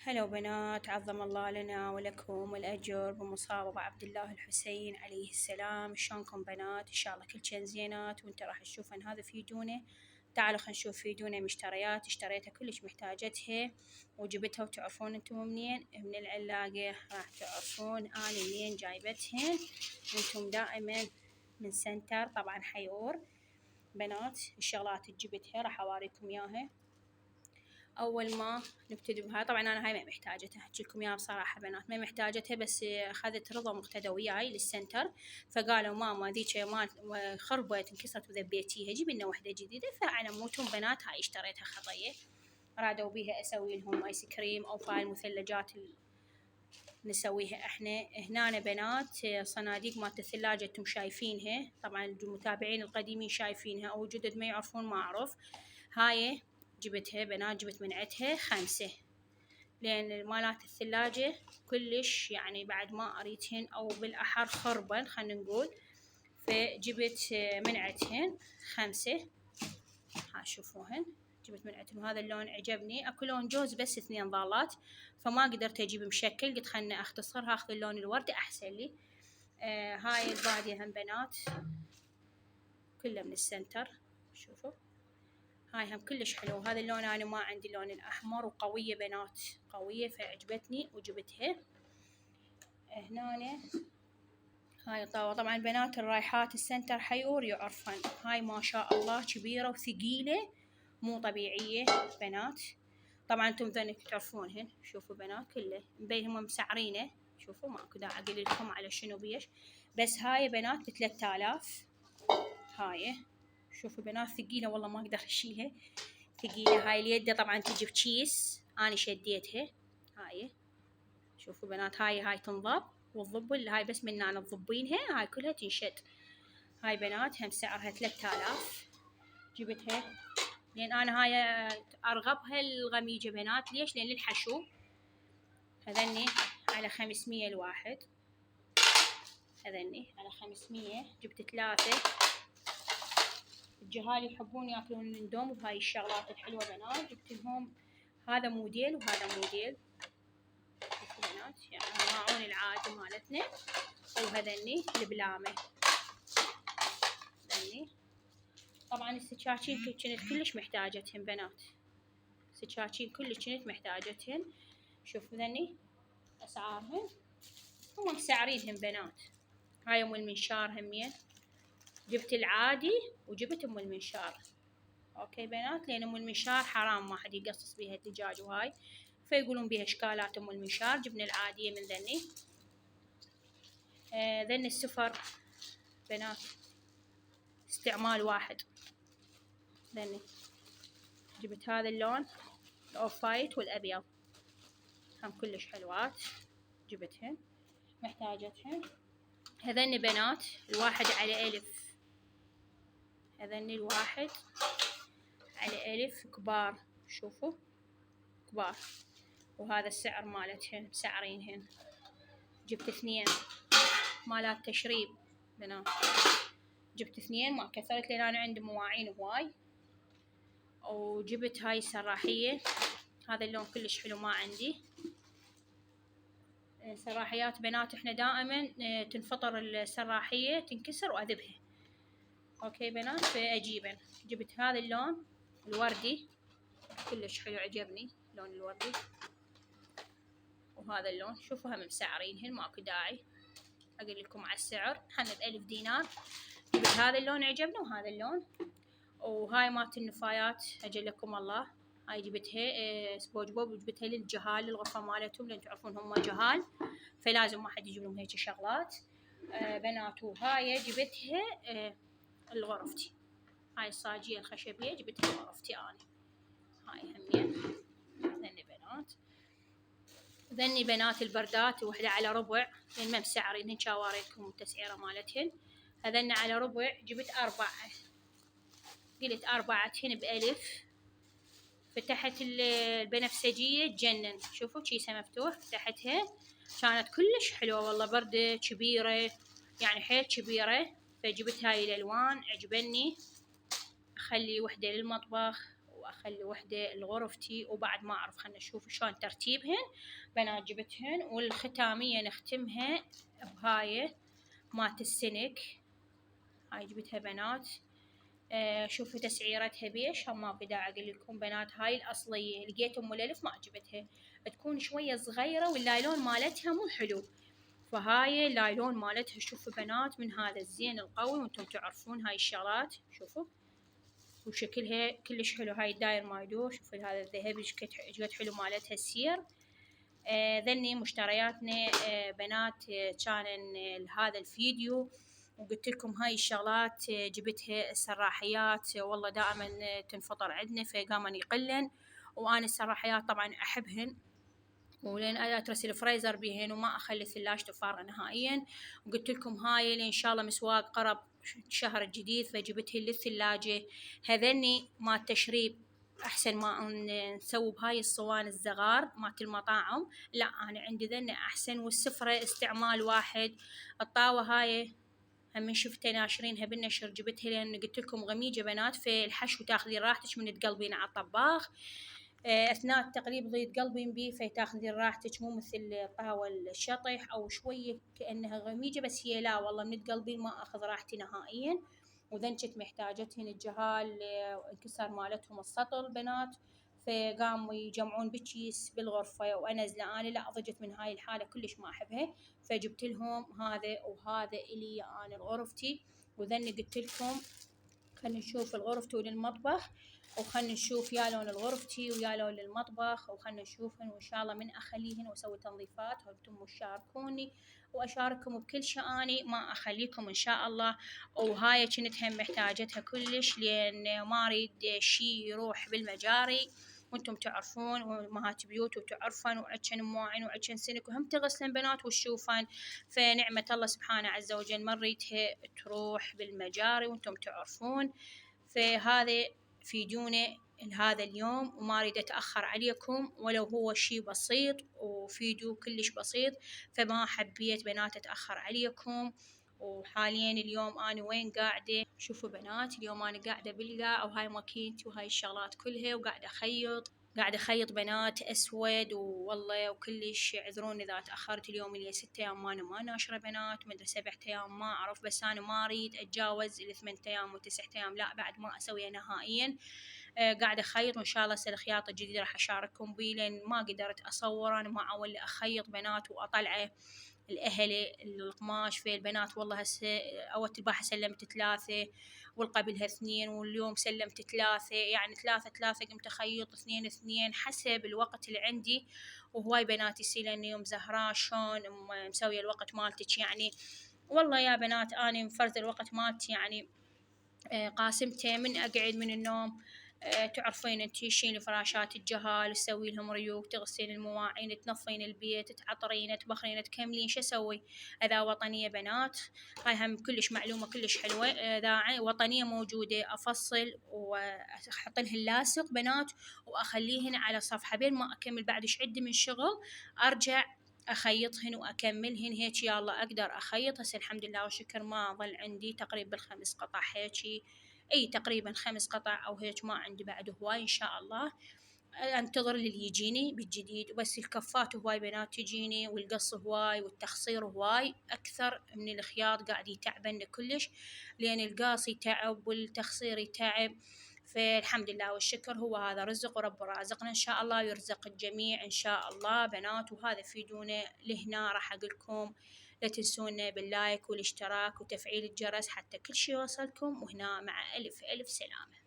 هلا بنات، عظم الله لنا ولكم الأجر بمصاب عبد الله الحسين عليه السلام. شلونكم بنات؟ إن شاء الله كل شي زينات. وانت راح تشوفن هذا فيديونا. تعالوا خلينا نشوف فيديونا مشتريات اشتريتها كلش محتاجتها وجبتها. وتعرفون انتم منين؟ من العلاقة. راح تعرفون أنا منين جايبتهن. انتم دائما من سنتر طبعا حيور. بنات الشغلات اللي جبتها راح أوريكم إياها. اول ما نبتدي بها، طبعا انا هاي ما محتاجتها، احكي لكم اياها بصراحه بنات ما محتاجتها، بس اخذت رضا مقتدى وياي للسنتر، فقالوا ماما ذيك مال خربت انكسرت وذبيتيها جيبي لنا وحده جديده. فعلى موتهم بنات هاي اشتريتها خطيه. رادوا بيها اسوي لهم ايس كريم او فاي المثلجات نسويها احنا هنا بنات. صناديق مالت الثلاجه انتم شايفينها، طبعا المتابعين القديمين شايفينها او الجدد ما يعرفون ما اعرف. هاي جبتها بنات، جبت من عندها 5، لأن مالات الثلاجة كلش يعني بعد ما أريتهن أو بالأحر خربن خلنا نقول، فجبت من عندهن 5. ها شوفوهن جبت من عندهم. هذا اللون عجبني، اكو لون جوز بس 2 ضالات، فما قدرت اجيب مشكل، قلت خلنا اختصر هاخذ اللون الوردي احسن لي. هاي البادية هم بنات كلها من السنتر. شوفوا هاي هم كلش حلو. هذا اللون انا ما عندي اللون الاحمر، وقويه بنات قويه فعجبتني وجبتها. هنا هاي طبعا بنات الرايحات السنتر حيور يعرفن. هاي ما شاء الله كبيره وثقيله مو طبيعيه بنات. طبعا انتم ذنك تعرفونهن. شوفوا بنات كله مبينهم مسعرينه. شوفوا ماكو داعي اقول لكم على شنو بيش، بس هاي بنات ب3000. هاي شوفوا بنات ثقيله والله ما اقدر اشيلها، ثقيلة. هاي اليدة طبعا تجي بكيس، أنا شديتها. هاي شوفوا بنات هاي تنضب، والضب اللي هاي بس من أنا تضبينها هاي كلها تنشد. هاي بنات هم سعرها 3000. جبتها لأن أنا هاي أرغبها الغميجة بنات. ليش؟ لأن الحشو هذني على 500 الواحد، هذني على 500. جبت 3. الجهال يحبون ياكلون الاندوم وهاي الشغلات الحلوة بنات، جبت لهم هذا موديل وهذا موديل بنات، يعني الماعون العادي مالتنا، وهذني البلامة. هذني طبعا السكاكين كنت كلش محتاجتهن بنات، سكاكين كلش كنت محتاجتهن. شوفوا ذني اسعارهن هم مسعرينهم بنات. هاي ام المنشار همين، جبت العادي وجبت ام المنشار. اوكي بنات، لان ام المنشار حرام ما حد يقصص بيها الدجاج وهاي، فيقولون بيها اشكالات ام المنشار. جبنا العادية من ذني. ذني السفر بنات استعمال واحد. ذني جبت هذا اللون الاوف وايت والابيض، هم كلش حلوات جبتهن محتاجتهن. هذني بنات الواحد على 1000، هذني الواحد على 1000 كبار. شوفوا كبار، وهذا السعر مالتهن مسعرينهن. جبت 2 مالات تشريب بنات، جبت 2 ما كثرت لان انا عندي مواعين هواي. وجبت هاي السراحية، هذا اللون كلش حلو ما عندي. سراحيات بنات احنا دائما تنفطر السراحية تنكسر واذبها. اوكي بنات فاجيبن. جبت هذا اللون الوردي كلش حلو عجبني اللون الوردي، وهذا اللون شوفوا هم مسعرينهن ماكو داعي اقول لكم على السعر، حن ب1000 دينار. جبت هذا اللون عجبني وهذا اللون. وهاي مالت النفايات اجل لكم الله، هاي جبتها سبونج بوب، وجبتها للجهال للغرفة مالتهم، لان تعرفون هم جهال فلازم ما حد يجيب لهم هيك شغلات. بنات وهاي جبتها لغرفتي، هاي الصاجية الخشبية جبتها لغرفتي أنا. هاي همين ذني بنات. ذني بنات البردات وحدة على ربع، لأن ما مسعرين هن شاوريكم التسعيرة مالتهن. هذن على ربع جبت 4، قلت 4 ب1000. فتحت البنفسجية تجنن. شوفوا كيسة مفتوح، فتحتها كانت كلش حلوة والله، بردة كبيرة يعني حيل كبيرة. فجبت هاي الألوان عجبني، أخلي وحدة للمطبخ واخلي وحدة لغرفتي، وبعد ما اعرف خلنا نشوف شلون ترتيبهن. بنات جبتهن، والختامية نختمها بهاي مات السنك، هاي جبتها بنات. شوفوا تسعيرتها بيش، هم ما في داعي اقول لكم بنات. هاي الاصلية لقيت ام الالف ما عجبتها، تكون شوية صغيرة واللايلون مالتها مو حلو، فهاي اللايلون مالتها شوفوا بنات من هذا الزين القوي، وانتم تعرفون هاي الشغلات. شوفوا وشكلها كلش حلو، هاي الداير ما يدور. شوفوا هذا الذهبي شقد حلو مالتها السير. ذني مشترياتنا بنات كان لهذا الفيديو. وقلت لكم هاي الشغلات جبتها السراحيات، والله دائما تنفطر عندنا فقامن يقلن، وانا السراحيات طبعا احبهن، ولين اترس الفريزر بيهن وما اخلي ثلاجته فارغه نهائيا. وقلت لكم هاي اللي ان شاء الله مسواق قرب الشهر الجديد فجبتهن للثلاجه. هذني مال تشريب، احسن ما نسوي بهاي الصواني الصغار مالت المطاعم، لا انا عندي ذني احسن، والسفره استعمال واحد. الطاوه هاي هم شفتها ناشرينها بالنشر، جبتها لان قلت لكم غميجه بنات في الحشو تاخذين راحتك من تقلبين على الطباخ. اثناء التقليب ضي تقلبين بيه فتاخذين راحتك، مو مثل طاوة الشطح او شويه كانها غميجه، بس هي لا والله من تقلبين ما اخذ راحتي نهائيا. وذن كنت محتاجتهن الجهال انكسر مالتهم السطل بنات، فقاموا يجمعون بكيس بالغرفه، وانا نازله انا لا ضجت من هاي الحاله كلش ما احبها، فجبت لهم هذا وهذا الي انا لغرفتي. وذني قلت لكم خلينا نشوف الغرفتي وللمطبخ، وخلنا نشوف يا لون الغرفتي ويا لون للمطبخ، وخلنا نشوفهن وان شاء الله من اخليهن واسوي تنظيفات وانتم تشاركوني واشارككم بكل شاني، ما اخليكم ان شاء الله. وهاي كنت هم محتاجتها كلش، لان ما اريد شي يروح بالمجاري، وانتم تعرفون وامهات بيوت وتعرفن، وعجن مواعين وعجن سنك وهم تغسلن بنات وتشوفن، فنعمة الله سبحانه عز وجل ما نريدها تروح بالمجاري وانتم تعرفون. فهذا فيديونا لهذا اليوم، وما اريد اتاخر عليكم ولو هو شي بسيط وفيديو كلش بسيط، فما حبيت بنات اتاخر عليكم. وحاليا اليوم انا وين قاعده؟ شوفوا بنات اليوم انا قاعده بالقاع، وهاي ماكينتي وهاي الشغلات كلها، وقاعده اخيط، قاعده اخيط بنات اسود، والله وكلش اعذروني اذا تاخرت. اليوم اللي 6 ايام ما ناشره بنات، مدري 7 ايام ما اعرف، بس انا ما اريد اتجاوز ال8 ايام و9 ايام، لا بعد ما اسويها نهائيا. قاعده اخيط، وان شاء الله هسه الخياطه الجديده راح اشارككم بيه، لان ما قدرت اصور انا ما اول اخيط بنات واطلعه الأهل القماش في البنات. والله هسه أول البارحة سلمت 3 والقبلها 2 واليوم سلمت 3، يعني 3 قمت أخيط 2 حسب الوقت اللي عندي. وهواي بنات يصير لأني يوم زهراء شلون مسوية الوقت مالتك يعني. والله يا بنات أنا مفرزة الوقت مالتي يعني، قاسمته من أقعد من النوم، تعرفين انتي تشيلين فراشات الجهال، تسوي لهم ريوق، تغسلين المواعين، تنظفين البيت، تعطرين، تبخرين، تكملين، شو اسوي؟ اذا وطنية بنات، هاي هم كلش معلومة كلش حلوة. اذا وطنية موجودة افصل واحط لهن اللاصق بنات، واخليهن على صفحة بين ما اكمل بعد ايش عندي من شغل ارجع اخيطهن واكملهن هيك. يا الله اقدر اخيط هسه الحمد لله والشكر، ما ظل عندي تقريبا 5 قطع هيك، اي تقريبا 5 قطع او هيك، ما عندي بعد هواي ان شاء الله. انتظر اللي يجيني بالجديد، وبس الكفات هواي بنات تجيني، والقص هواي، والتخصير هواي اكثر من الخياط، قاعد يتعبن كلش، لان القاص يتعب والتخصير يتعب. فالحمد لله والشكر، هو هذا رزق ورب رازقنا ان شاء الله، ويرزق الجميع ان شاء الله بنات. وهذا فيديونا لهنا، راح اقول لكم لا تنسونا باللايك والاشتراك وتفعيل الجرس حتى كل شي يوصلكم، وهنا مع الف الف سلامة.